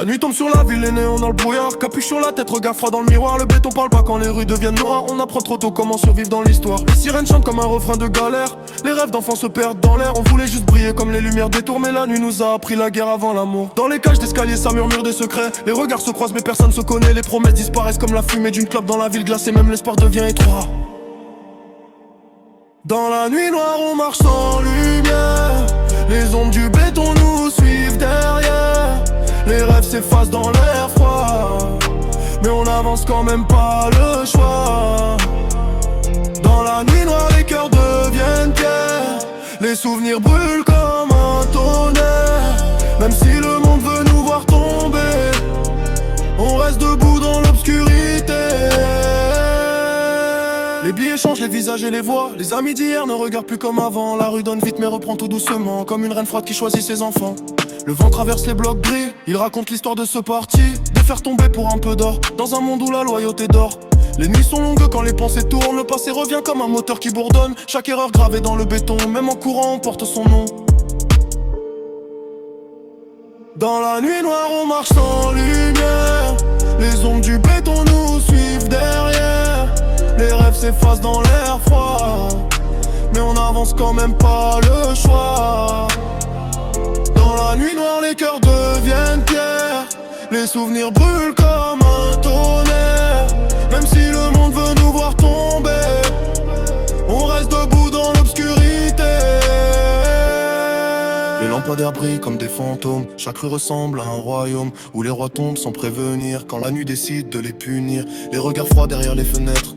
La nuit tombe sur la ville, les néons dans le brouillard. Capuche sur la tête, regard froid dans le miroir. Le béton parle pas quand les rues deviennent noires. On apprend trop tôt comment survivre dans l'histoire. Les sirènes chantent comme un refrain de galère. Les rêves d'enfants se perdent dans l'air. On voulait juste briller comme les lumières des tours, mais la nuit nous a appris la guerre avant l'amour. Dans les cages d'escalier ça murmure des secrets. Les regards se croisent mais personne se connaît. Les promesses disparaissent comme la fumée d'une clope dans la ville glacée. Même l'espoir devient étroit. Dans la nuit noire on marche sans lumière. Les ombres du béton nous suivent derrière. Les rêves s'effacent dans l'air froid, mais on avance quand même pas le choix. Dans la nuit noire les cœurs deviennent pierre. Les souvenirs brûlent comme un tonnerre. Même si le monde veut nous voir tomber, on reste debout dans l'obscurité. Les billets changent les visages et les voix. Les amis d'hier ne regardent plus comme avant. La rue donne vite mais reprend tout doucement, comme une reine froide qui choisit ses enfants. Le vent traverse les blocs gris, il raconte l'histoire de ce parti. De faire tomber pour un peu d'or, dans un monde où la loyauté dort. Les nuits sont longues quand les pensées tournent. Le passé revient comme un moteur qui bourdonne. Chaque erreur gravée dans le béton, même en courant on porte son nom. Dans la nuit noire on marche sans lumière. Les ombres du béton nous suivent derrière. Les rêves s'effacent dans l'air froid, mais on avance quand même pas le choix. Dans la nuit noire les cœurs deviennent pierre. Les souvenirs brûlent comme un tonnerre. Même si le monde veut nous voir tomber, on reste debout dans l'obscurité. Les lampadaires brillent comme des fantômes. Chaque rue ressemble à un royaume où les rois tombent sans prévenir. Quand la nuit décide de les punir. Les regards froids derrière les fenêtres,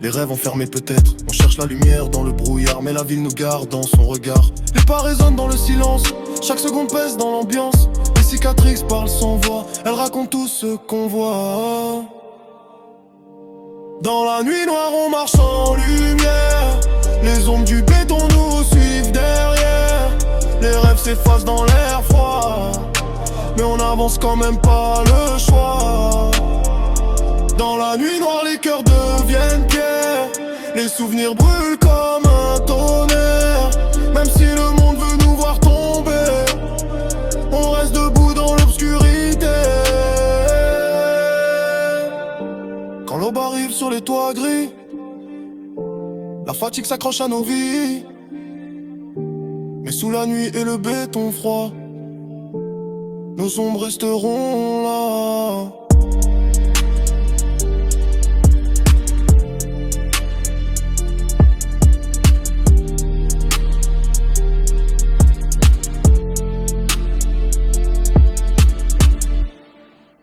les rêves enfermés peut-être. On cherche la lumière dans le brouillard, mais la ville nous garde dans son regard. Les pas résonnent dans le silence, chaque seconde pèse dans l'ambiance. Les cicatrices parlent sans voix, elles racontent tout ce qu'on voit. Dans la nuit noire on marche sans lumière. Les ombres du béton nous suivent derrière. Les rêves s'effacent dans l'air froid, mais on avance quand même pas le choix. Dans la nuit noire les cœurs deviennent pierre. Les souvenirs brûlent comme un tonnerre. Même si le monde veut nous voir tomber, on reste debout dans l'obscurité. Quand l'aube arrive sur les toits gris, la fatigue s'accroche à nos vies. Mais sous la nuit et le béton froid, nos ombres resteront là.